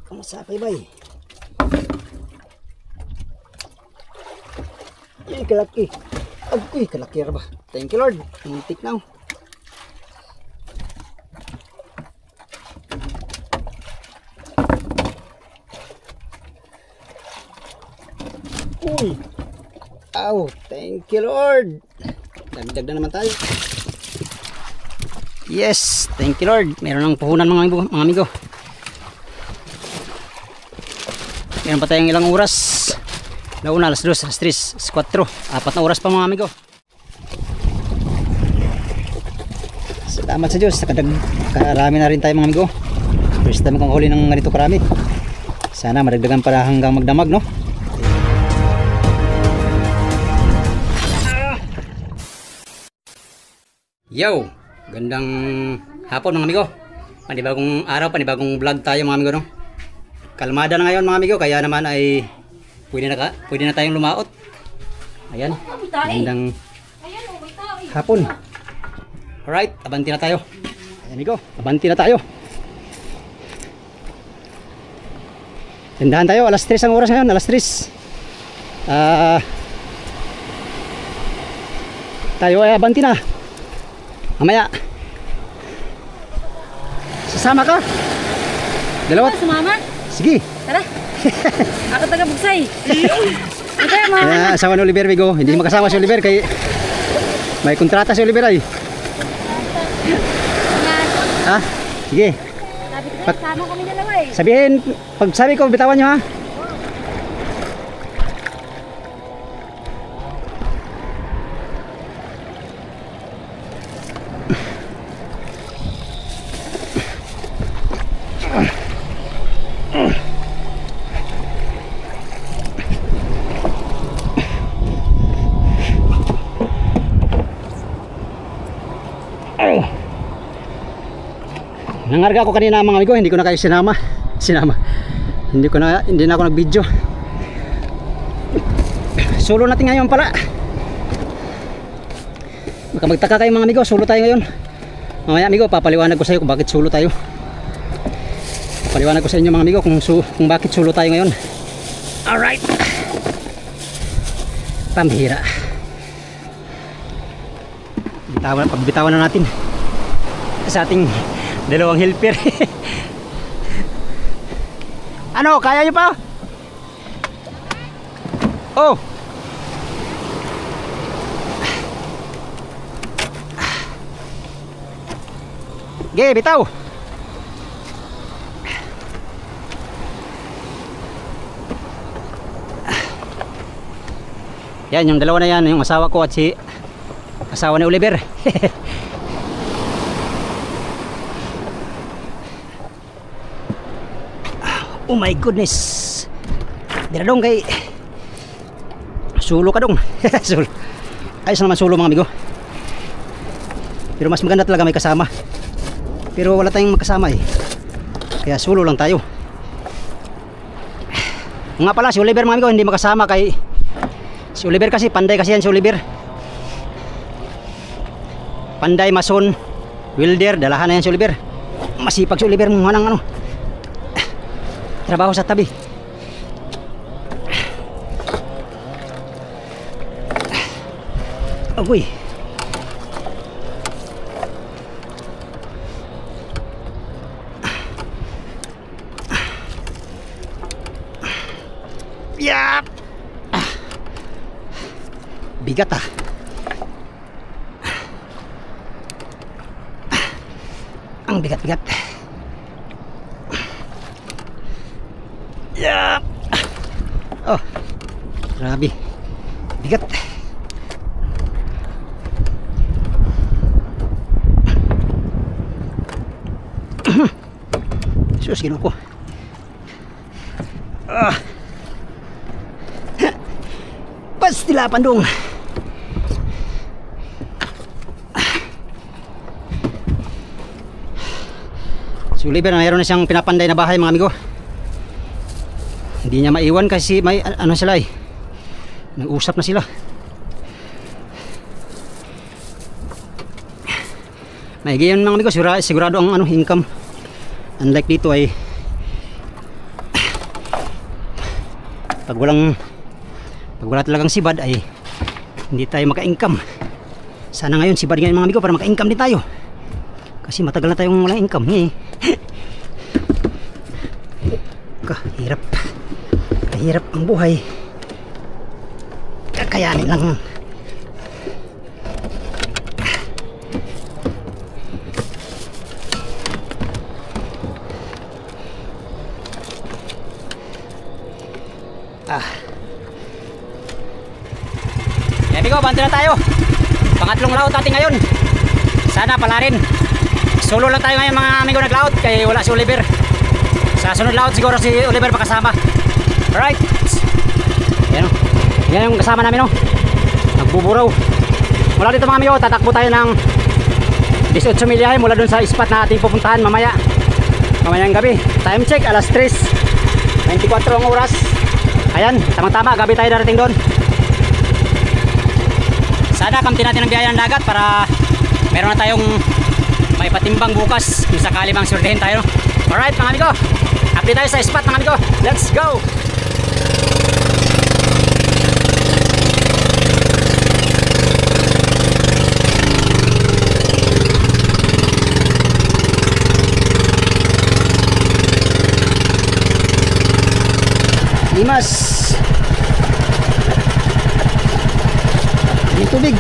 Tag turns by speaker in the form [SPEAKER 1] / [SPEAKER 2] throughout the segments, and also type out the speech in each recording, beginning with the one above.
[SPEAKER 1] Kamasakay bay. Ay, kalaki. Ay, kalaki ba? Thank you Lord. Muntik na. Uy. Ow, thank you Lord. Dagdag na naman tayo. Yes, thank you Lord. Meron ng puhunan mga amigo. Meron pa tayong ilang oras. Launa, alas 2, alas 3, alas 4. 4 na oras pa mga amigo. Salamat sa Diyos. Karami na rin tayo mga amigo. First time kong huli ng ganito karami. Sana madagdagan para hanggang magdamag, no? Yo! Gandang hapon mga amigo. Panibagong araw, panibagong vlog tayo mga amigo, no? Kalmada na ngayon mga amigo, kaya naman ay pwede na tayong lumaot. Ayan. Gandang hapon. Alright, abanti na tayo. Ayan amigo, abanti na tayo. Tindahan tayo, alas 3 ang oras ngayon, alas 3. Tayo ay abanti na. Mamaya. Sasama ka? Dalawa?
[SPEAKER 2] Sumama?
[SPEAKER 1] Sige.
[SPEAKER 2] Tara. Ako taga Bugsay. Okay,
[SPEAKER 1] mga asawa ni Oliver Vigo. Hindi makasama si Oliver kay may kontrata si Oliver ay. Ha? Sige.
[SPEAKER 2] Sabi ko, sama kami dalawa eh.
[SPEAKER 1] Sabihin, pag sabi ko, bitawan nyo ha. Nangarga ako kanina mga amigo, hindi ko na kayo sinama. Hindi na ako nag-video. Solo natin ngayon pala. Baka magtaka kayo mga amigo, solo tayo ngayon. Mamaya amigo, papaliwanag ko sa iyo kung bakit solo tayo. Papaliwanag ko sa inyo mga amigo kung bakit solo tayo ngayon. Alright. Pambihira. Pagbitawan na natin sa ating dalawang helper. Ano, kaya nyo pa? Oh. Ge, bitaw. Yan, yung dalawa na yan, yung asawa ko at si asawa ni Oliver. Oh my goodness. Dira dong kay sulo ka dong. Sulo. Ayos naman sulo mga amigo. Pero mas maganda talaga may kasama. Pero wala tayong magkasama eh. Kaya sulo lang tayo. Nga pala si Oliver mga amigo hindi makasama kay si Oliver kasi panday kasi yan si Oliver. Panday, mason, welder, dalahan na yan si Oliver. Masipag si Oliver mong manang ano. Trabaho sa tabi. Agoy. Yap. Bigat ah. Ang bigat-bigat. Yeah. Oh, grabe. Bigat. Sus, gino ko. Pastilapan dong. Si Oliver na mayroon na siyang pinapanday na bahay mga amigo. Hindi niya maiwan kasi may ano sila eh. Nag-usap na sila. May ganyan mga amigo, sigurado ang ano income. Unlike dito ay pag wala talagang sibad ay hindi tayo maka-income. Sana ngayon sibad ngayon mga amigo para maka-income din tayo. Kasi matagal na tayong walang income eh. Kahirap. Kahirap ang buhay. Kakayanin lang. Amigo, banto na tayo. Pangatlong laot natin ngayon. Sana pala rin. Solo lang tayo ngayon mga amigo naglaot kaya wala si Oliver. Sa sunod laot siguro si Oliver makasama. Alright. Yan o. Yan yung kasama namin o. Nagbuburaw. Mula dito mga amigo, tatakbo tayo ng 18 milyahe mula dun sa spot na ating pupuntahan mamaya. Mamayang gabi. Time check, alas 3. 24 ang oras. Ayan, tamang-tama, gabi tayo darating doon. Sana kamti natin ang biyaya ng dagat para meron na tayong may patimbang bukas kung sakali mang surdehin tayo. Alright mga amigo, update tayo sa spot mga amigo. Let's go! Limas may tubig.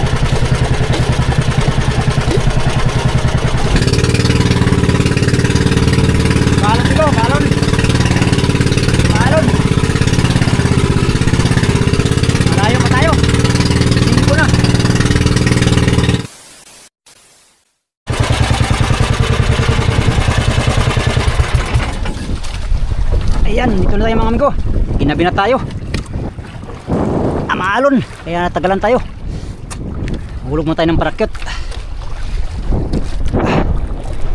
[SPEAKER 1] Balon ito, balon. Balon. Malayo pa tayo. Hindi ko na. Ayan, dito na tayo mga amigo. Ginabi na tayo. Maalon, kaya natagalan tayo. Hulog mo tayo ng parakyot.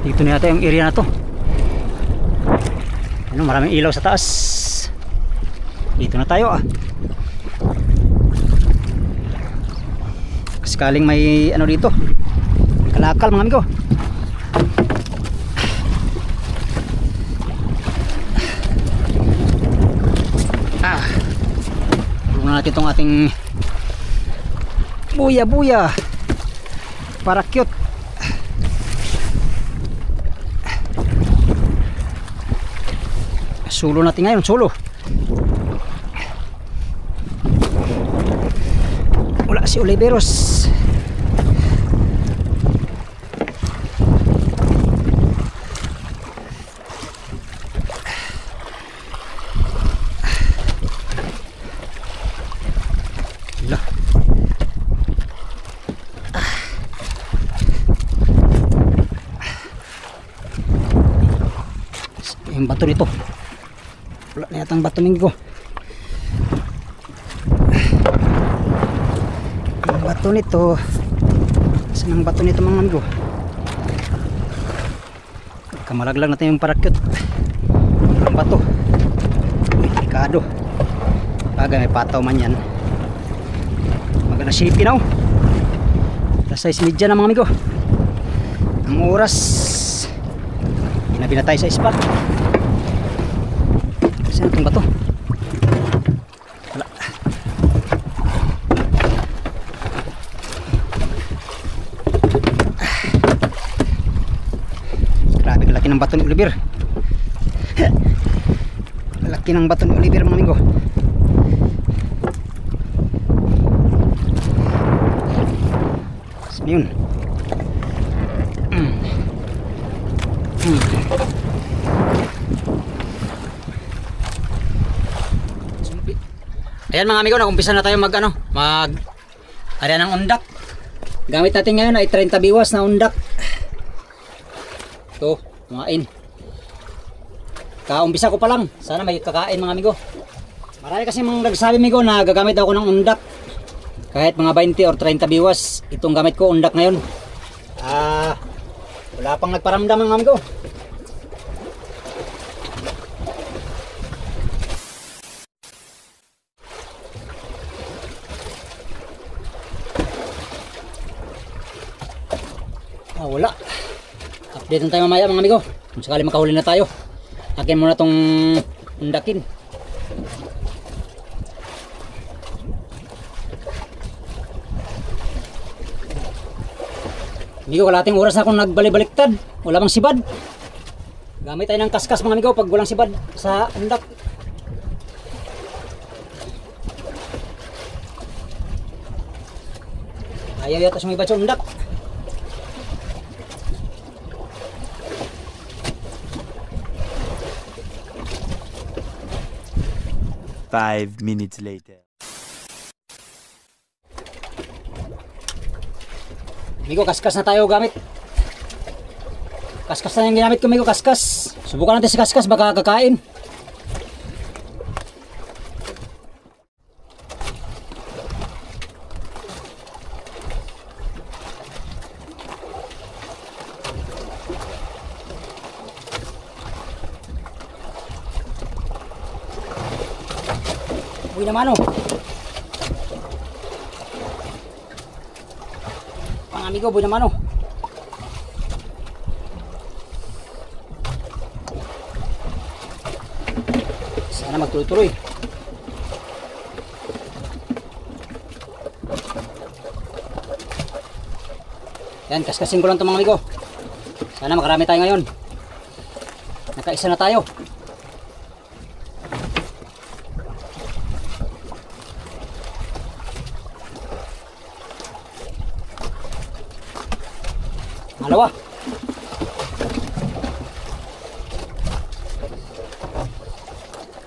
[SPEAKER 1] Dito na yata yung area na to. Ano, maraming ilaw sa taas. Dito na tayo Sakaling may ano dito, may kalakal mga amigo. Hulog na natin itong ating buya para cute. Solo natin ngayon, solo. Wala si Oliveros. Yung bato nito wala na yatang bato minggo. Ang bato nito, saan ang bato nito mga amigo? Kamalaglag natin yung parakyot. Ang bato delikado, bagay may pataw man yan. Maganda shape now. Nasa 6:30 na mga amigo ang oras. Ginabi na tayo sa spot. Saan itong bato? Wala. Grabe kalaki ng bato ni Oliver. Laki ng bato ni Oliver mga amigo. Saan yun? Ayan mga amigo, nakumpisa na tayo mag area ng undak. Gamit natin ngayon ay 30 biwas na undak. Ito, kumain. Kaumpisa ko pa lang, sana may kakain mga amigo. Marami kasi mga nagsabi amigo na gagamit ako ng undak. Kahit mga 20 or 30 biwas, itong gamit ko undak ngayon. Wala pang nagparamdam mga amigo. Wala. Update tayo mamaya mga amigo. Kung sakali makahuli na tayo, akin muna tong undakin. Amigo, kalating oras na akong nagbalik-baliktad. Wala bang sibad. Gamit tayo ng kaskas mga amigo pag walang sibad sa undak. Ayaw yata sumibad sa undak.
[SPEAKER 3] Five minutes later.
[SPEAKER 1] Amigo, kaskas na tayo gamit. Kaskas na yung ginamit ko, amigo, kaskas. Subukan natin si kaskas, baka kakain. Uy naman oh. Pang amigo, buhay naman oh. Sana magtuloy-tuloy. Yan, kaskasin ko lang ito mga amigo. Sana makarami tayo ngayon. Nakaisa na tayo. Malawa.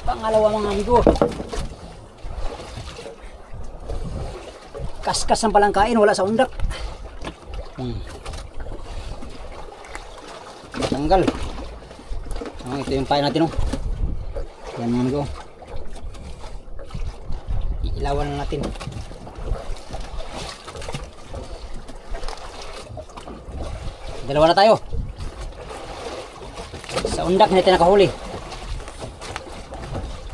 [SPEAKER 1] Pangalawa mga amigo. Kaskas ang palang kain, wala sa undak. Tanggal. Oh, ito yung pain natin oh. Yan mga amigo. Iilawan na natin. Dalawa na tayo. Sa undak hindi tayo nakahuli.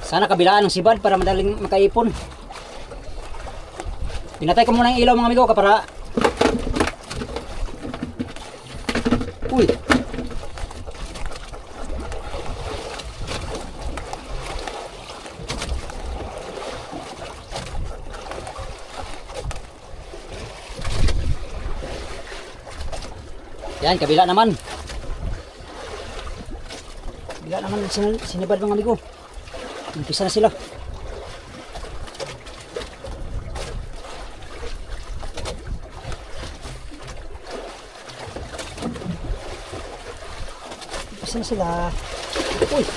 [SPEAKER 1] Sana kabilaan ng sibad para madaling makaipon. Pinatay ko muna yung ilaw mga amigo para. Uy. Yan, kabila naman. Kabila naman sinibad mga amigo. Umpisa na sila. Umpisa na sila. Uy.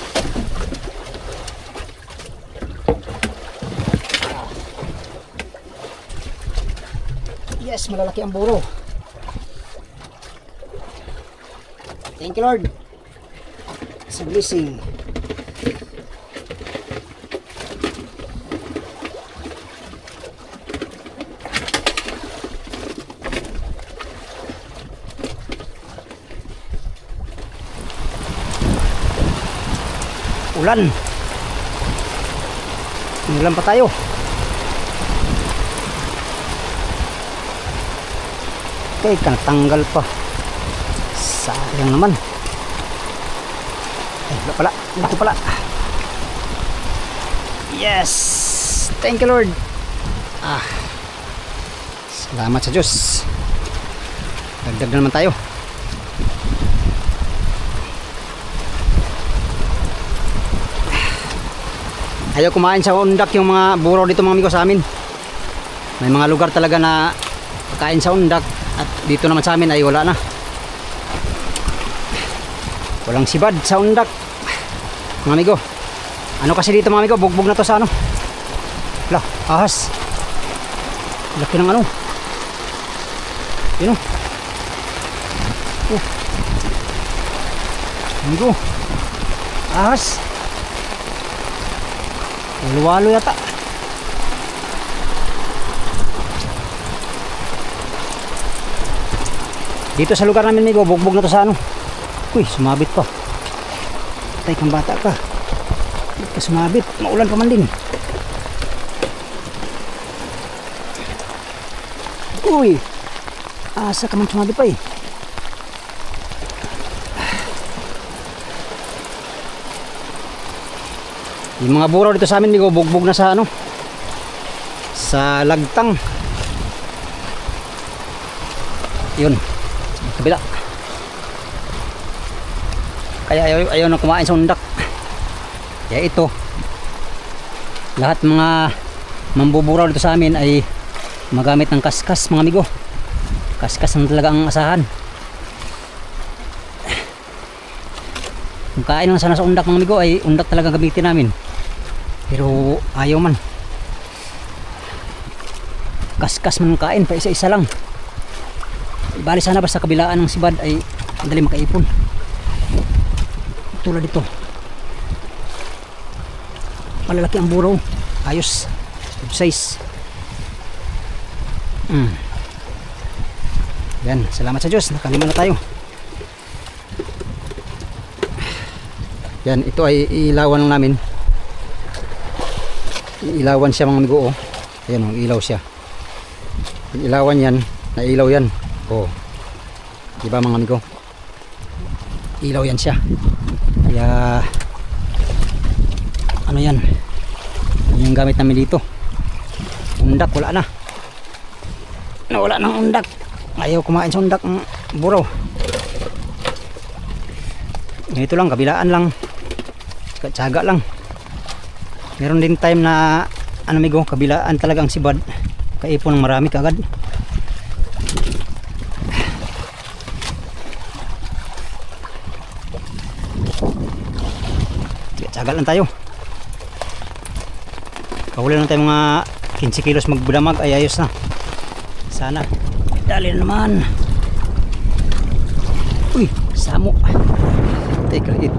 [SPEAKER 1] Yes, malalaki ang buro. Thank you Lord. It's a blessing. Ulan. Ulan pa tayo. Okay, tanggal pa. Sayang naman. Wala pala. Dito pala. Yes. Thank you Lord. Salamat sa Diyos. Dagdag na naman tayo. Ayaw kumain sa undak yung mga buro dito mga amigo sa amin. May mga lugar talaga na kain sa undak. At dito naman sa amin ay wala na. Walang sibad sa undak mga amigo. Ano kasi dito mga amigo, bugbog na to sa ano. Wala, ahas. Laki ng ano. Yun o. Amigo, ahas. Walo-walo yata. Dito sa lugar namin amigo, bugbog na to sa ano. Uy, sumabit pa. Patay kang bata ka. Ba't ka sumabit? Maulan pa man din. Uy, asa ka man sumabit pa eh. Yung mga buraw dito sa amin, amigo, bugbog na sa ano, sa lagtang. Yun. kabila. Kaya ayaw na kumain sa undak. Kaya ito, lahat mga mambuburaw dito sa amin ay magamit ng kaskas mga amigo. Kaskas ang talagang asahan. Kung kain lang sana sa undak mga amigo ay undak talaga gamitin namin. Pero ayaw man. Kaskas man kain pa isa-isa lang. Bali sana basta kabilaan ng sibad ay madali makaipon. Tulad dito. Malalaki ang buraw. Ayos. Good size. Yan. Salamat sa Diyos. Nakalima na tayo. Yan. Ito ay ilawan lang namin. Ilawan siya mga amigo. Ayan o. Ilaw siya. Ilawan yan. Nailaw yan. Oh. Diba mga amigo? Ilaw yan siya. Kaya ano yan? Yan yung gamit namin dito. Undak wala na. Wala nang undak. Ayaw kumain sa undak ng buraw. Ito lang, kabilaan lang. Tsaga lang. Meron din time na ano amigo, kabilaan talagang sibad. Kaipon ng marami kagad. Tsaga lang tayo. Kahuli lang tayo mga 15 kilos magbudamag ay ayos na. Sana. Dali na naman. Uy, samo. Take a hit.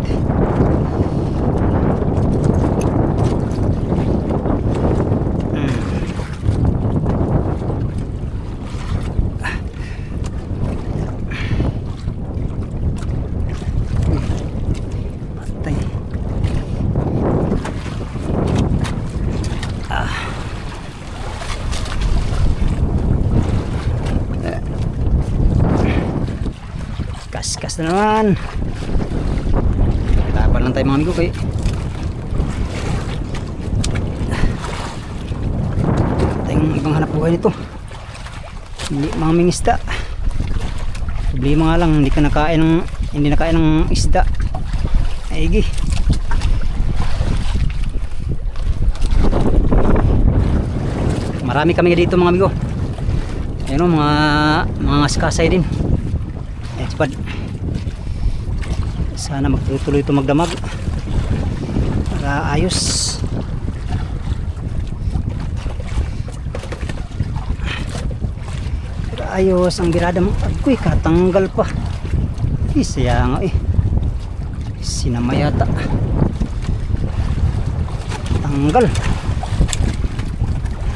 [SPEAKER 1] Kaskas na naman. Tapan lang tayo mga amigo kay tayong ibang hanap buhay nito. Hindi mga mingisda. Problema nga lang hindi nakain ng isda. Aigi. Marami kami dito mga amigo. Ayun o, mga skasay din. Sipad. Sana magtuloy ito magdamag para ayos. Para ayos ang birada mo. Agoy, katanggal pa. Isaya nga sinamayata. Tanggal.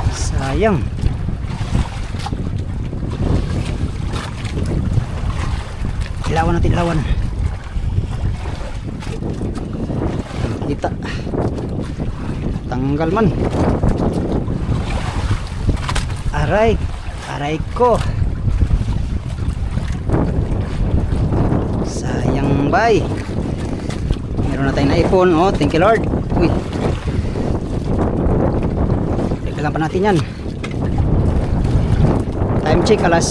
[SPEAKER 1] Sayang. Ilawan natin, ilawan. Kita. Tanggal man. Aray. Aray ko. Sayang bay. Meron na tayong naipon. Oh, thank you Lord. Uy. Dagdagan pa natin yan. Time check alas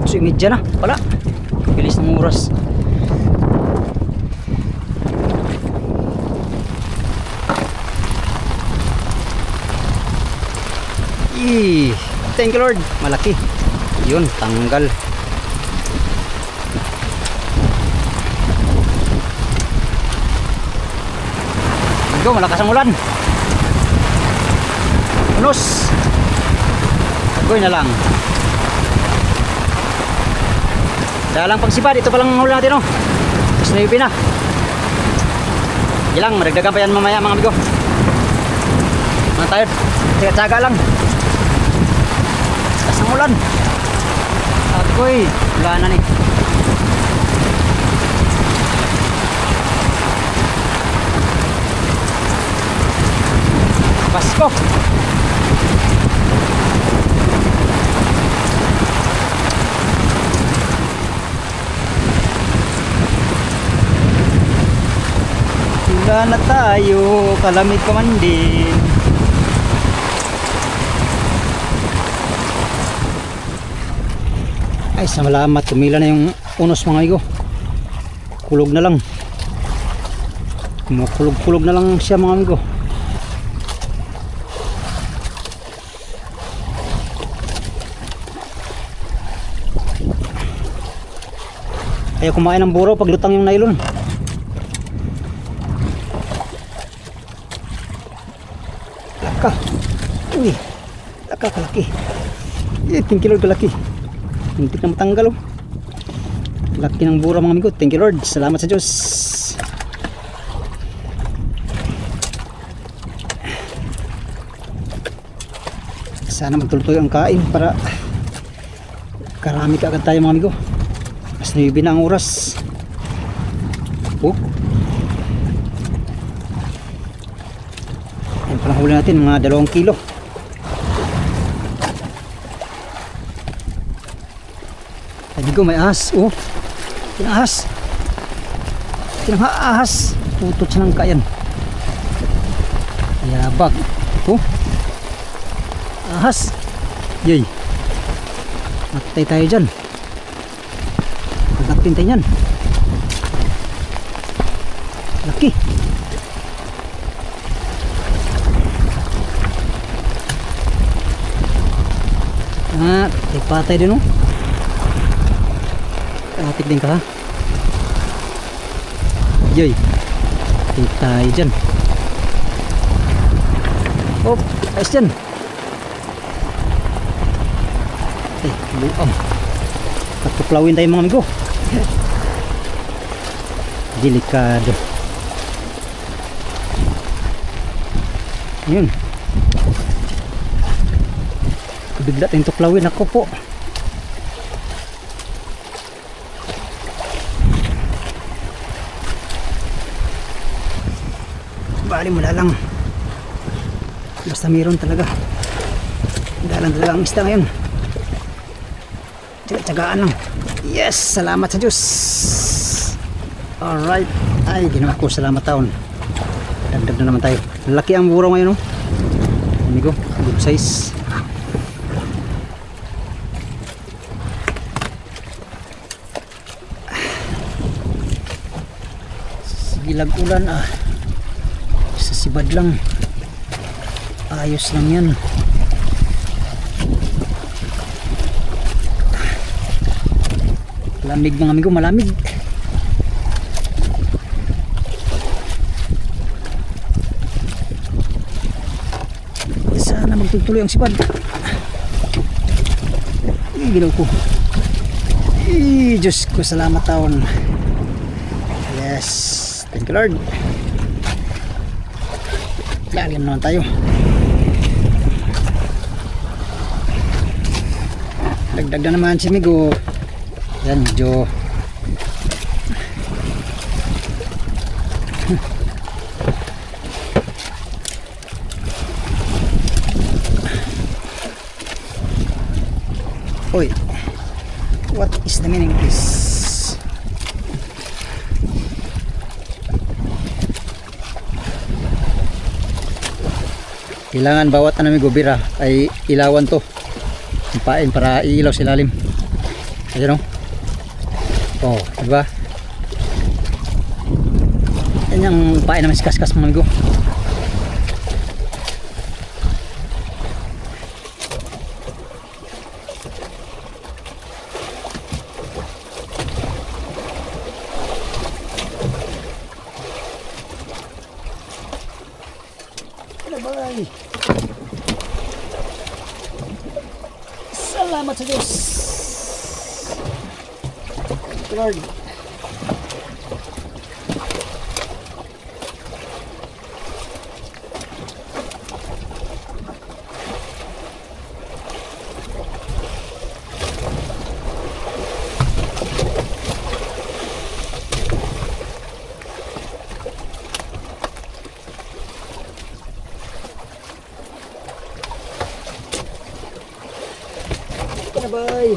[SPEAKER 1] 8:30 na. Wala. Bilis ng oras. Thank you Lord. Malaki. Yun, tanggal. Ito, malakas ang ulan. Unos. Agoy na lang. Dalang pagsipad, ito palang huli natin, no? Tapos nayupi na. Ilang, maragdagan pa yan mamaya mga amigo. Mga tayo, tsaga lang. Tapos ang ulan. Agoy, ulan na ni. Pasko. Wala na tayo, kalamig pa man din. Ay, salamat, tumila na yung unos mga amigo. Kulog na lang. Kumukulog-kulog na lang siya mga amigo. Ayaw kumain ng buro pag lutang yung nylon. Laka. Uy. Laka kalaki. 10 kilo kalaki. Hindi na matanggal oh. Laki ng buro mga amigo. Thank you Lord. Salamat sa Diyos. Sana magtuloy ang kain para karami ka agad tayo mga amigo. Mas 9 na ang oras. Oh. Yan palang huli natin mga 2 kilo. Amigo may ahas. Oh. Tinahas. Tinahas. Putot siya ng kayan. Yabag. Oh. Ahas. Yay. Matay tayo dyan. Pagkapin tayo yan. Laki. Ah, patay din oh. Atik din ka ha. Yay. Patay tayo dyan. Oh, ayos dyan. Buang. Patuplawin tayo mga amigo. Delikado. Yun. Bigla tayong tuplawin. Ako po. Bali mo lang. Basta mayroon talaga. Dalang talaga ang isda ngayon. Tsagaan lang. Yes, salamat sa Diyos. Alright. Ay, ginawa ko, salamat taon. Dagdag na naman tayo. Laki ang buro ngayon oh. Amigo, good size. Sigilag ulan ah. Sa sibad lang. Ayos lang yan. Malamig mga amigo, malamig. Sana magtutuloy ang sipad. Ginaw ko. Diyos ko, salamat taon. Yes, thank you Lord. Lalim naman tayo. Dagdag na naman si amigo. Yan, medyo Oy, what is the meaning of this? Kailangan bawat amigo bira ay ilawan to. Pain para iilaw sa ilalim. Ayun o. Oh, diba? Yan yung pain naman si kaskas mga amigo. Bye. Salamat sa Diyos. Lord. Bye.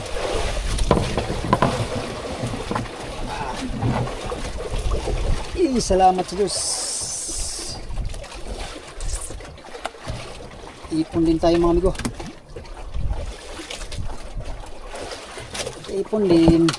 [SPEAKER 1] Salamat sa Diyos. Ipon din tayo mga amigo. Ipon din.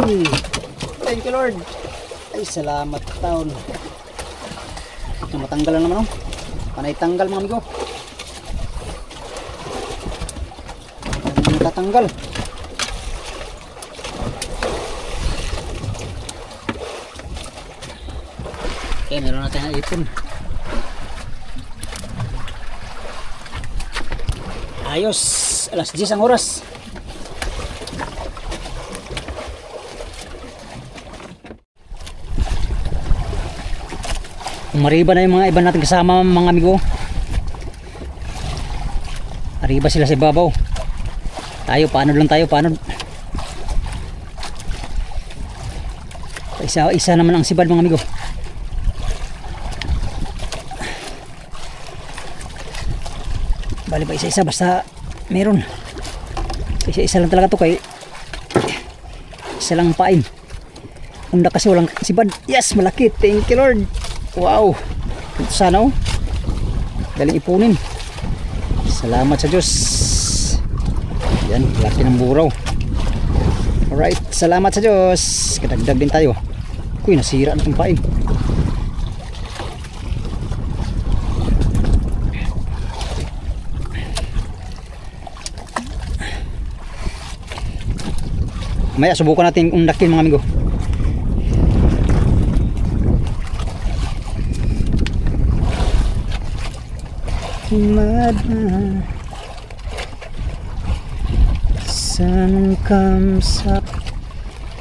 [SPEAKER 1] Ayun. Thank you Lord. Ay salamat taon. Ito matanggal na naman oh. Panay tanggal mga amigo. Tatanggal. Okay, meron natin ang ipon. Ayos, alas 10 ang oras. Umariba na yung mga iba natin kasama mga amigo. Arriba sila sa ibabaw. Tayo, paano lang tayo, paano? Isa naman ang sibad mga amigo. Bali pa isa-isa basta meron. Isa-isa lang talaga to kay isa lang pain. Unda kasi walang sibad. Yes, malaki. Thank you Lord. Wow. Ito sana oh. Galing ipunin. Salamat sa Diyos. Yan, laki ng buraw. Alright, salamat sa Diyos. Kadagdag din tayo. Uy, nasira na itong pain. Maya, subukan natin kung laki mga amigo. Madman, sun comes up,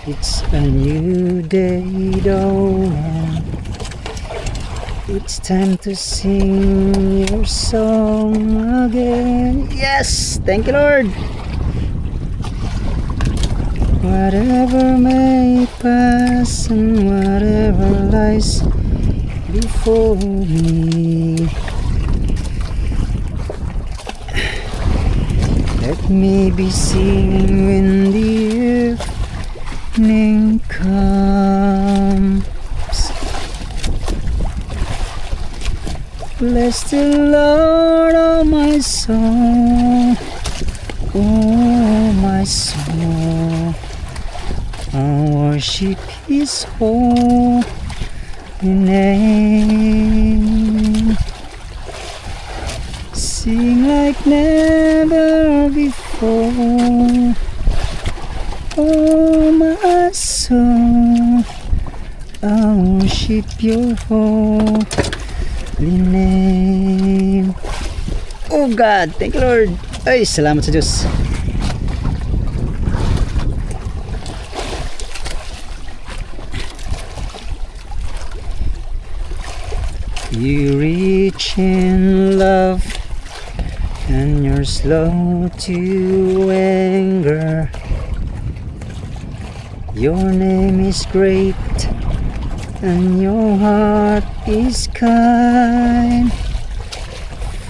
[SPEAKER 1] it's a new day dawning. It's time to sing your song again. Yes, thank you Lord. Whatever may pass and whatever lies before me, let me be singing when the evening comes. Bless the Lord, oh my soul, oh my soul. I worship His holy name. Sing like never before. Oh my soul, I worship Your holy name. Oh God, thank you Lord. Ay, salamat sa Diyos. You rich in love and you're slow to anger. Your name is great and your heart is kind.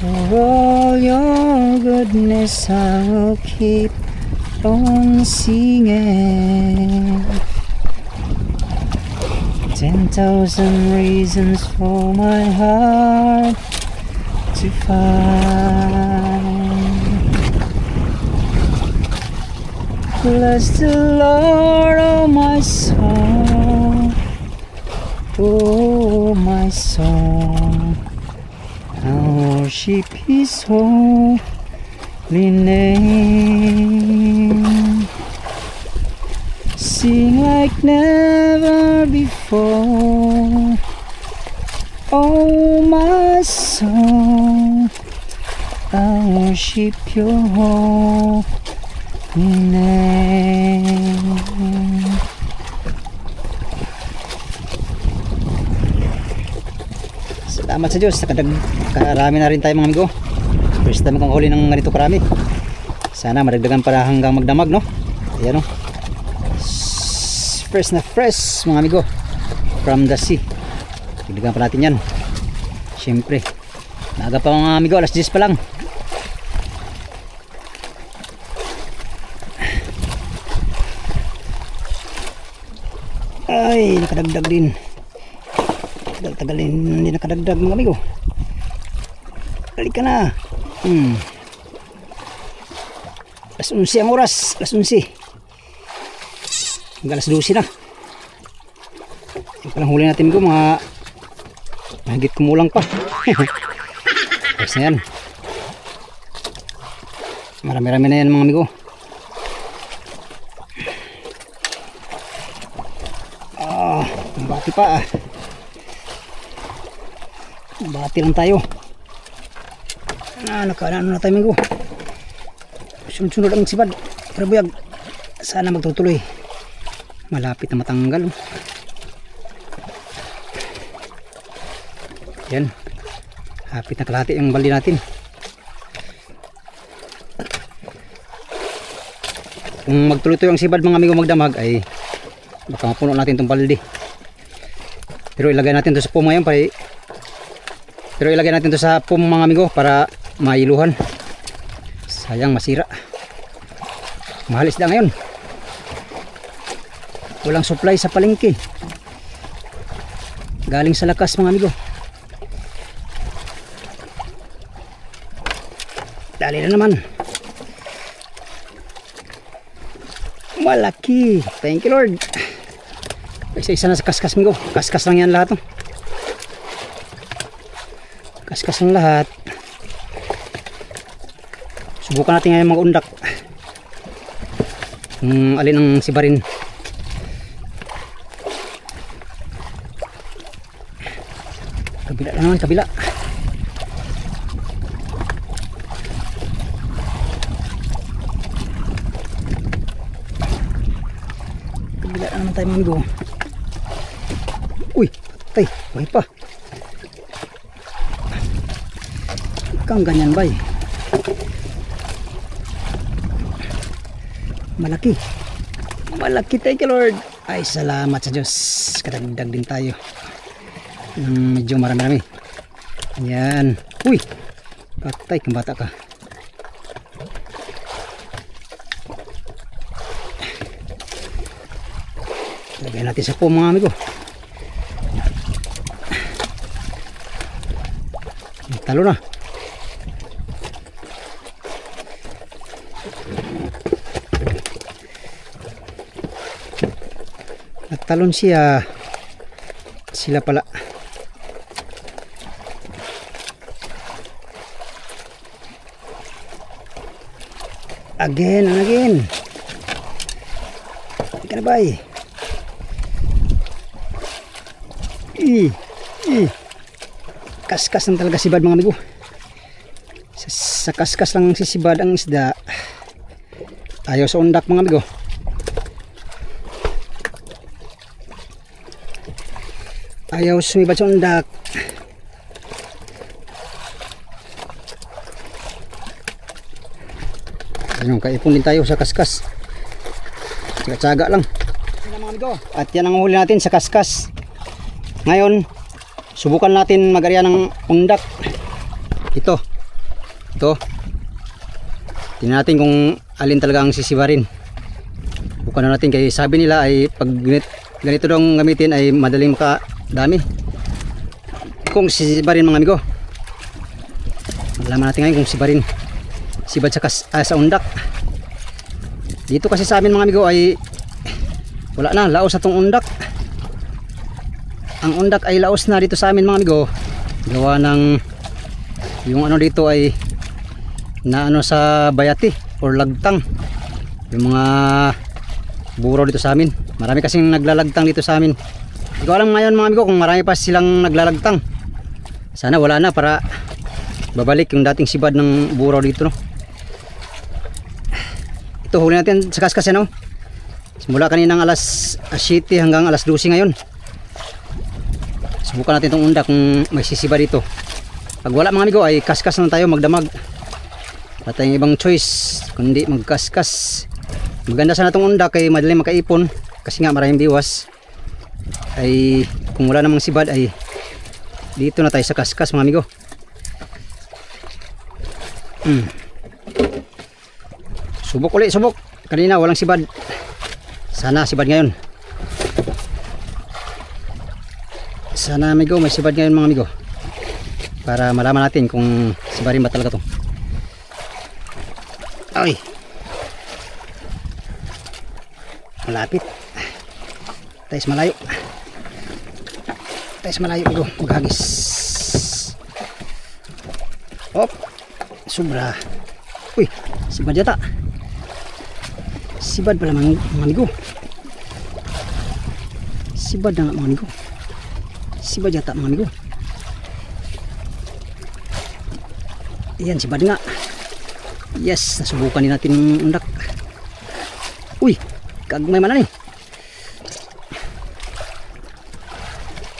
[SPEAKER 1] For all your goodness I will keep on singing. 10,000 reasons for my heart to find. Bless the Lord, oh my soul, oh my soul. I worship His holy name. Sing like never before. Oh my soul, I worship Your holy name. Salamat sa Diyos. Karami na rin tayo mga amigo. First time kong huli ng ganito karami. Sana madagdagan para hanggang magdamag, no? Ayan, no? Fresh na fresh mga amigo from the sea. Dagdagan pa natin yan. Siyempre maaga pa mga amigo, alas 10 pa lang. Ay, nakadagdag din. Tagal hindi nakadagdag mga amigo. Balik ka na. Alas 11 ang oras. Alas 11. Hanggang alas 12 na. Yung palang huli natin ko, mga mahigit kumulang pa. Ayos na yan. Marami-rami na yan mga amigo. Bati pa. Bati lang tayo. Nakaano na tayo amigo. Sunod-sunod ang sibad. Pero buyag, sana magtutuloy. Malapit na matanggal. Yan. Hapit na kalahati yung baldi natin. Kung magtuloy-tuloy ang sibad mga amigo magdamag ay baka mapuno natin itong baldi. Pero ilagay natin ito sa pum ngayon sa pum mga amigo para mailuhan. Sayang masira. Mahal isda ngayon. Walang supply sa palengke. Galing sa lakas mga amigo. Dali na naman. Malaki. Thank you Lord. Isa-isa na sa kaskas amigo. Kaskas lang yan lahat. Kaskas lang lahat. Subukan natin ngayon mag-undak. Alin ang sibarin. Kabila na naman, kabila. Kabila na naman tayo mga amigo. Uy, patay, buhay pa. Kang ganyan ba eh. Malaki. Malaki, thank you Lord. Ay salamat sa Diyos. Kadagdag din tayo. Medyo marami-rami. Ayan. Uy. Patay kang bata ka. Lagyan natin sa po mga amigo. Talo na. Talon siya. Sila pala. Again and again. Hindi ka na ba eh. Kaskas lang talaga sibad mga amigo. Sa kaskas lang sisibad ang isda. Ayaw sa undak mga amigo. Ayaw sumibad sa undak. Ayun, kaipon din tayo sa kaskas. Tsaga-tsaga lang. At yan ang huli natin sa kaskas. Ngayon, subukan natin mag-arya ng undak. Ito. Tingnan natin kung alin talaga ang sisibarin. Bukan na natin, kaya sabi nila ay pag ganito daw gamitin ay madaling makadami. Kung sisibarin mga amigo, malaman natin ngayon kung sibad sa undak. Dito kasi sa amin mga amigo ay wala na, laos sa tong undak. Ang undak ay laos na dito sa amin mga amigo. Gawa ng yung ano dito ay na ano sa bayati or lagtang. Yung mga buraw dito sa amin. Marami kasing naglalagtang dito sa amin. Hindi ko alam ngayon mga amigo kung marami pa silang naglalagtang. Sana wala na para babalik yung dating sibad ng buraw dito, no? Ito huli natin sa kaskas yan, no? Simula kaninang alas 7 hanggang alas 12 ngayon. Subukan natin itong undak kung may sisiba dito. Pag wala mga amigo ay kaskas lang tayo magdamag. At tayong ibang choice kundi magkaskas. Maganda sana itong undak kay madaling makaipon kasi nga maraming biwas. Ay kung wala namang sibad ay dito na tayo sa kaskas mga amigo. Subok ulit, subok. Kanina walang sibad. Sana sibad ngayon. Sana amigo may sibad ngayon mga amigo. Para malaman natin kung sibarin ba talaga to. Ay. Malapit. Tayo sa malayo. Tayo sa malayo amigo. Maghagis. Hop. Sobra. Uy, sibad yata. Sibad pala mga amigo. Sibad na nga mga amigo. Sibad yata mga amigo. Ayan, sibad nga. Yes, nasubukan din natin yung undak. Uy, kagmay man ani.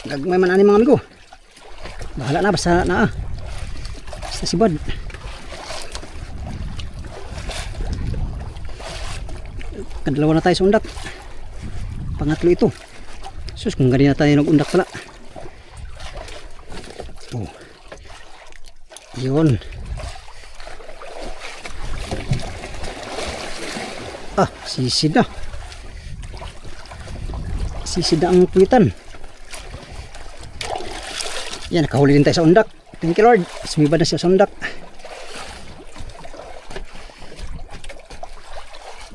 [SPEAKER 1] Kagmay man ani mga amigo. Bahala na, basta na. Basta sibad. Kadalawa na tayo sa undak. Pangatlo ito. Sus, kung ganyan na tayo nag-undak pala. Oh. Yun. Ah, sisid na. Sisid na ang tuwitan. Yan, nakahuli din tayo sa undak. Thank you Lord. Sumibad na siya sa undak.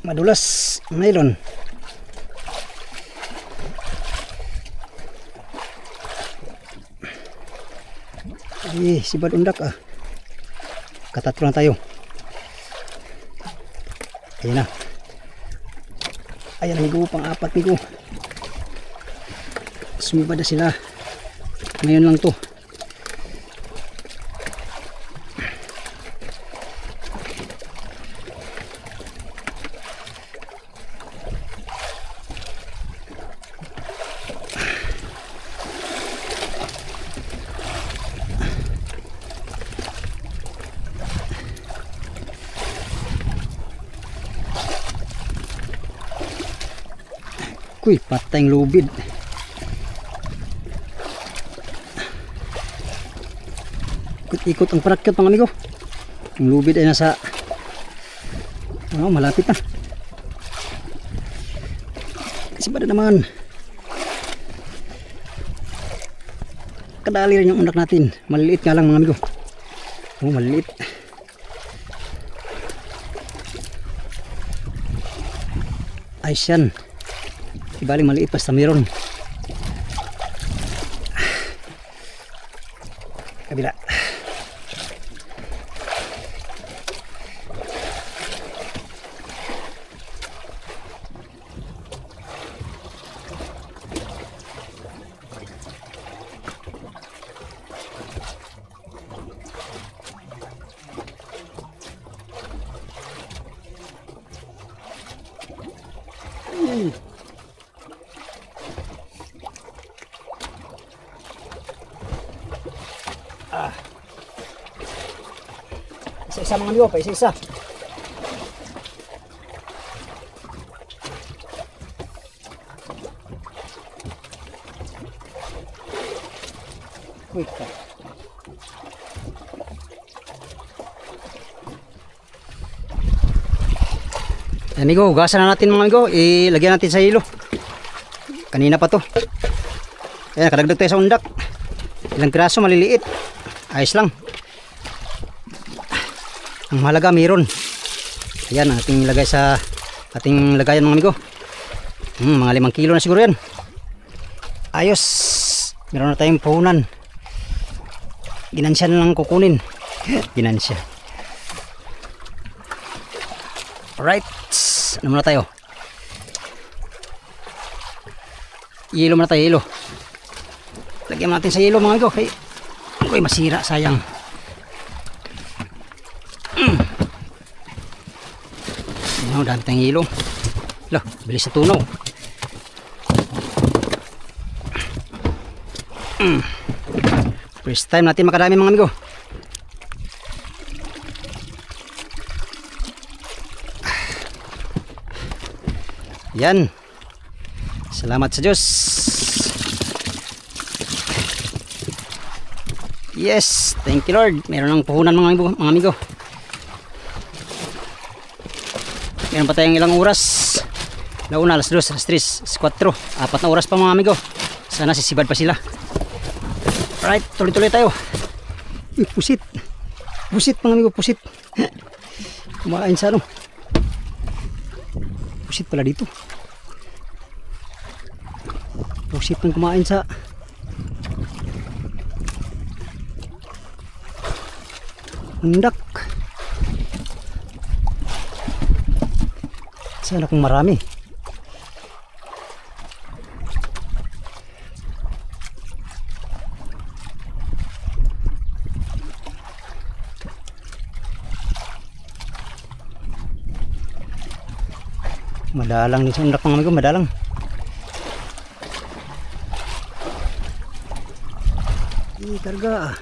[SPEAKER 1] Madulas. Nylon. Ay, sibad undak ah. Katatlo na tayo. Ayan na. Ayan amigo, pang-apat amigo. Sumibad na sila. Ngayon lang to. Kuy, patay yung lubid. Ikot ang parakyot mga amigo. Yung lubid ay nasa malapit na. Kasi ba naman kadali rin yung undak natin. Maliliit nga lang mga amigo. Maliliit. Ayos yan. Ibaling maliit basta meron. Kabila. Isa-isa mga amigo, pa isa-isa. Quick ka. Amigo, hugasan na natin mga amigo. Ilagyan natin sa hilo. Kanina pa to. Ayan, nakadagdag tayo sa undak. Ilang piraso, maliliit. Ayos lang. Ang mahalaga mayroon. Ayan, ating lagay sa ating lagayan mga amigo. Mga 5 kilo na siguro yan. Ayos. Meron na tayong puhunan. Ginansya na lang kukunin. Ginansya. Alright. Ano muna tayo? Yelo muna tayo, yelo. Lagyan natin sa yelo mga amigo. Ay, masira, sayang. Dami tayong hilo. Lah, bilis sa tunaw. First time natin makadami mga amigo. Yan. Salamat sa Diyos. Yes, thank you Lord. Meron ng puhunan mga amigo. Meron pa tayong ilang oras. Launa, alas 2, alas 3, alas 4. 4 na oras pa mga amigo. Sana sisibad pa sila. Alright, tuloy-tuloy tayo. Uy, pusit. Pusit mga amigo, pusit. Kumain sa ano. Pusit pala dito. Busit ng kumain sa undak. Sana kung marami. Madalang din sa undak mga amigo, madalang. Karga.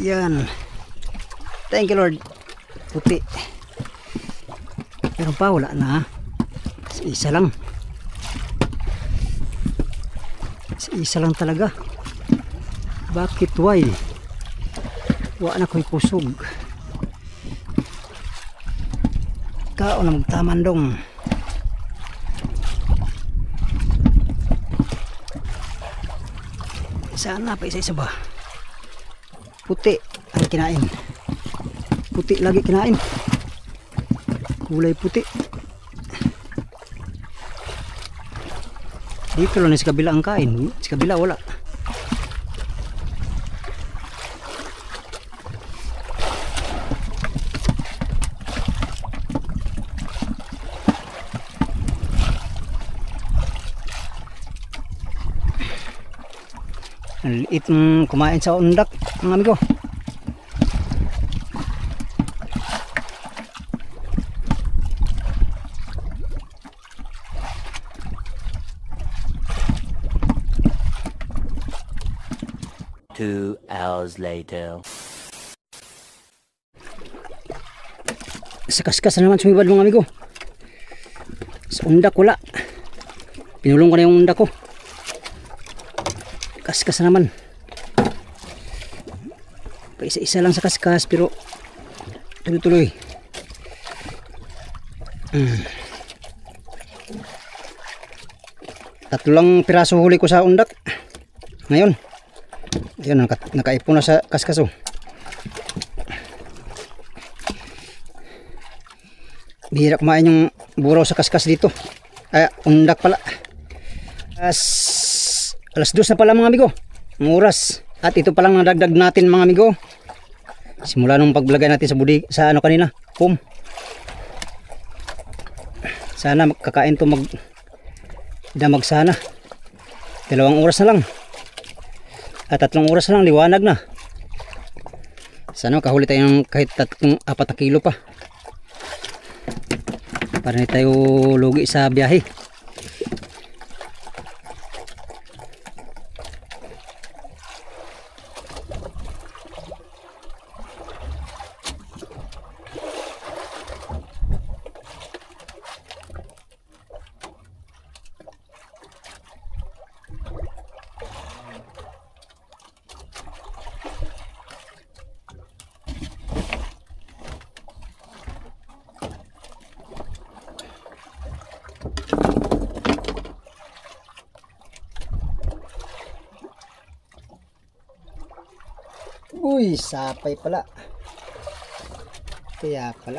[SPEAKER 1] Yan. Thank you Lord. Puti. Pero pa wala na. Isa lang. Isa lang talaga. Bakit why? Wala na ko'y pusog. Kao na magtaman dong. Sana pa isa-isa ba? Puti ang kinain. Puti lagi kinain. Kulay puti. Dito lang sa kabila ang kain. Sa kabila wala. Ang liit kumain sa undak mga amigo.
[SPEAKER 3] Two hours later.
[SPEAKER 1] Sa kaskas na naman sumibad mga amigo. Sa undak wala. Pinulong ko na yung undak ko. Kaskas naman. Paisa-isa lang sa kaskas pero tuloy-tuloy. Tatlong piraso huli ko sa undak. Ngayon. Ayun, nakaipon na sa kaskas. Bihira kumain yung buraw sa kaskas dito. Ay, undak pala. Alas 2 na pala mga amigo ang oras at ito palang nadagdag natin mga amigo simula nung paglagay natin sa budi sa ano kanina foam. Sana kakain to damag sana. 2 oras na lang at 3 oras na lang liwanag na. Sana makahuli tayo ng kahit 4 na kilo pa para hindi tayo lugi sa biyahe. Uy, sapay pala. Kaya pala.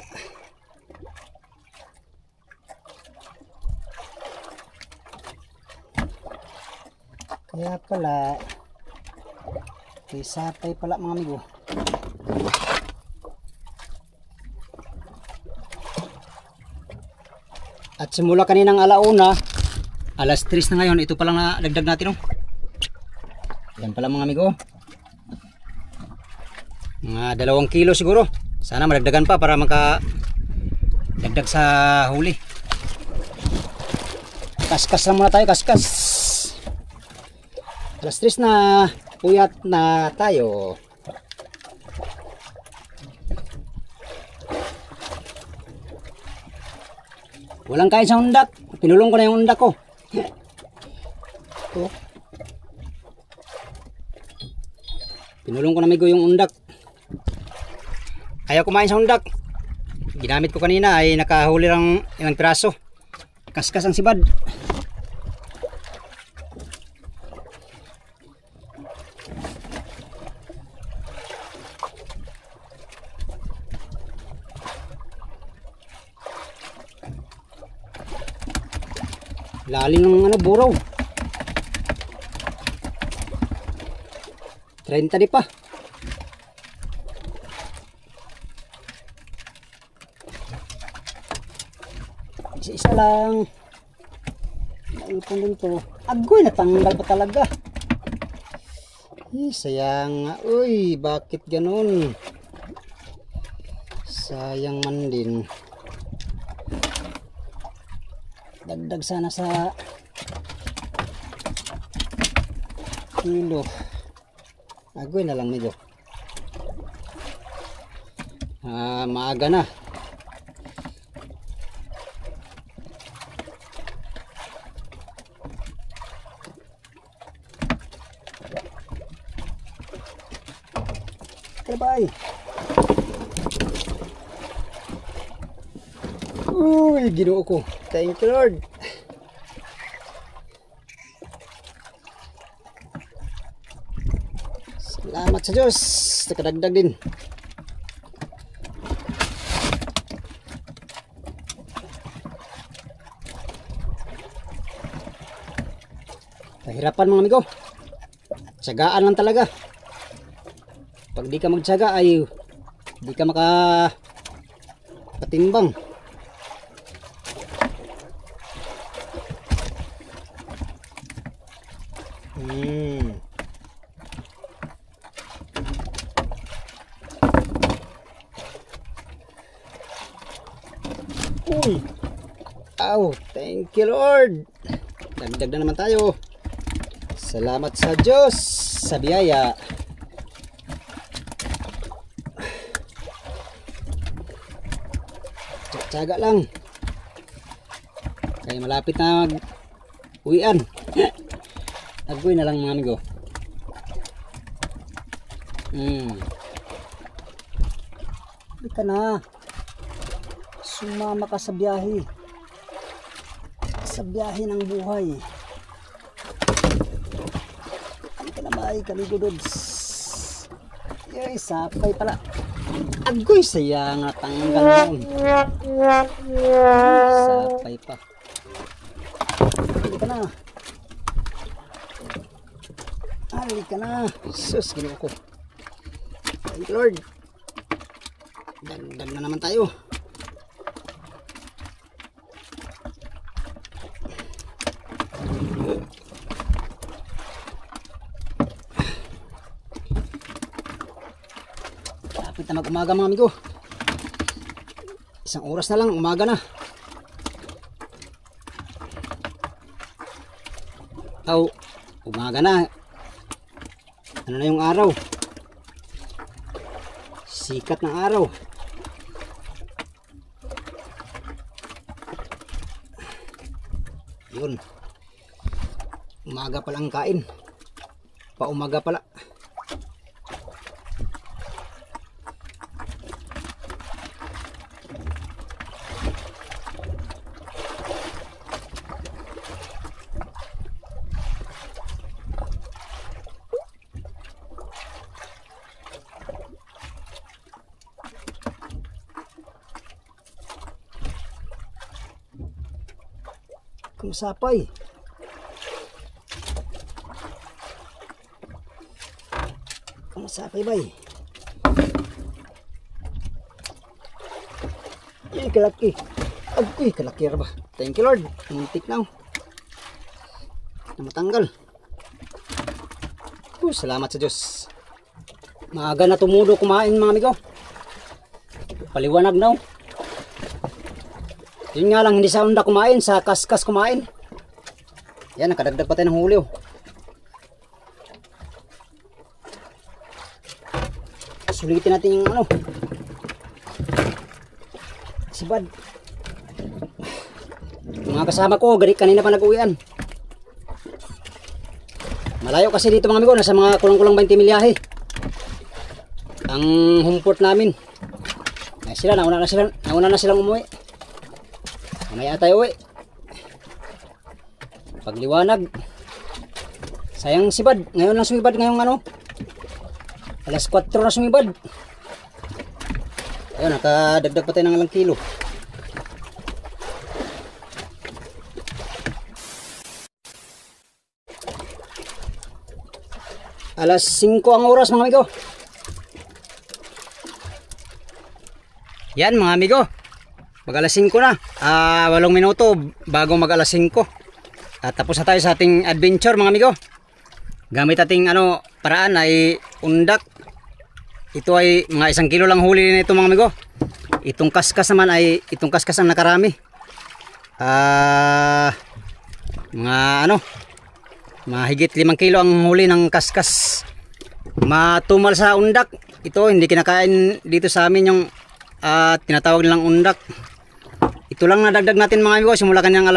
[SPEAKER 1] Kaya pala. Kaya sapay pala mga amigo. At simula kaninang alauna, alas 3 na ngayon, ito palang nadagdag natin. Yan pala mga amigo. Mga 2 kilo siguro. Sana madagdagan pa para dagdag sa huli. Kaskas lang muna tayo, kaskas. Alas 3 na, puyat na tayo. Walang kain sa undak. Pinulong ko na yung undak ko. Ito. Pinulong ko na migo yung undak. Ayaw kumain sa undak. Ginamit ko kanina ay nakahuli lang ilang piraso. Kaskas ang sibad. Lalim ng ano, buraw. 30 di pa. Isa-isa lang. Naipon din to. Agoy, natanggal pa talaga. Sayang nga. Uy, bakit ganun? Sayang man din. Dagdag sana sa kilo. Agoy na lang medyo. Maaga na. Bye. Uy, Ginoo ko. Thank you, Lord. Salamat sa Diyos. Nakadagdag din. Kahirapan mga amigo. Tiyagaan lang talaga. Pag di ka magtiyaga ay di ka makapatimbang. Uy. Ow, thank you Lord. Dagdag na naman tayo. Salamat sa Diyos sa biyaya. Tsaga lang. Kaya malapit na mag-uwian. Agoy na lang mga amigo. Hindi ka na. Sumama ka sa biyahe. Sa biyahe ng buhay. Hindi ka na may kaligodods. Yay, sapay pala. Agoy, sayang na tanggal yun. Sapay pa. Halika na. Halika na. Sus, Ginoo ko. Thank you Lord. Dagdag na naman tayo. Kapit na mag-umaga mga amigo. Isang oras na lang, umaga na. Umaga na. Ano na yung araw? Sikat ng araw. Yun. Umaga pala ang kain. Paumaga pala. Kumasapay. Kumasapay bay. Ay, kalaki. Ay, kalaki ba? Thank you Lord. Muntik na. Na matanggal. Salamat sa Diyos. Maaga na tumulo kumain mga amigo. Paliwanag na. Yun nga lang, hindi sa unda kumain, sa kaskas kumain. Yan, nakadagdag pa tayo ng huli. Sulitin natin yung ano. Sibad. Mga kasama ko, kanina pa nag-uwian. Malayo kasi dito mga amigo, nasa mga kulang-kulang 20 milyahe. Ang humport namin. Ay sila, nauna na silang umuwi. Mamaya tayo uwi. Pagliwanag. Sayang sibad. Ngayon lang sumibad ngayong ano. Alas 4 na sumibad. Ayun, nakadagdag pa tayo ng ilang kilo. Alas 5 ang oras mga amigo. Yan mga amigo. Mag alas 5 na. 8 minuto bago mag alas 5. At tapos na tayo sa ating adventure mga amigo. Gamit ating paraan ay undak. Ito ay mga 1 kilo lang huli nito mga amigo. Itong kaskas naman ay itong kaskas ang nakarami. Mga mahigit 5 kilo ang huli ng kaskas. Matumal sa undak. Ito hindi kinakain dito sa amin yung tinatawag nilang undak. Ito lang nadagdag natin mga amigo. Simula kanyang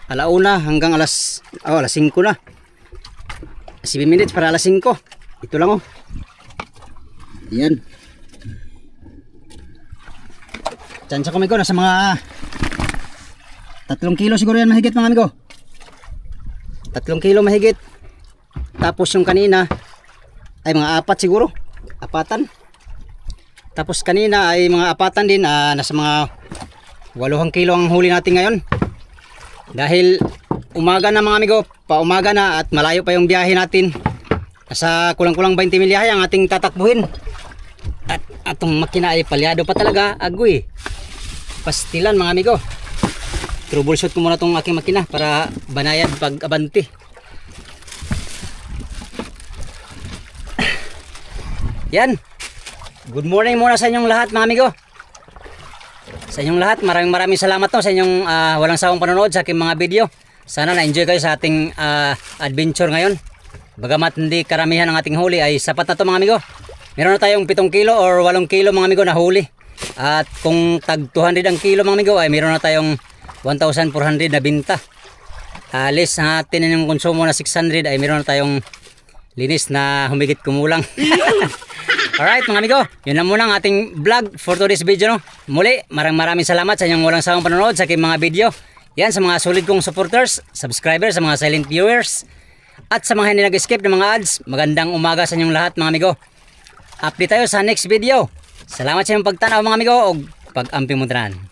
[SPEAKER 1] alauna hanggang alas 5 na. 7 minutes para alas 5. Ito lang Yan. Tsansya ko amigo. Nasa mga 3 kilo siguro yan mahigit mga amigo. 3 kilo mahigit. Tapos yung kanina ay mga 4 siguro. 4. Tapos kanina ay mga 4 din. Nasa mga 8 kilo ang huli natin ngayon. Dahil umaga na mga amigo. Paumaga na at malayo pa yung biyahe natin. Nasa kulang-kulang 20 milyahe ang ating tatakbuhin. At atong makina ay palyado pa talaga. Agoy. Pastilan mga amigo. Troubleshoot ko muna itong aking makina para banayad pag abanti. Yan. Good morning muna sa inyong lahat mga amigo. Sa inyong lahat, maraming salamat sa inyong walang sawang panonood sa aking mga video. Sana na-enjoy kayo sa ating adventure ngayon. Bagamat hindi karamihan ng ating huli ay sapat na to mga amigo. Meron na tayong 7 kilo or 8 kilo mga amigo na huli. At kung tag 200 ang kilo mga amigo ay meron na tayong 1,400 na binta. Alis natin yung konsumo na 600 ay meron na tayong linis na humigit kumulang. Alright mga amigo, yun na muna ang ating vlog for today's video. Muli, maraming salamat sa inyong walang sawang panonood sa aking mga video. Yan sa mga solid kong supporters, subscribers, sa mga silent viewers, at sa mga hindi nag-skip ng mga ads. Magandang umaga sa inyong lahat mga amigo. Update tayo sa next video. Salamat sa inyong pagtanaw mga amigo o pag-ampi mo tanan.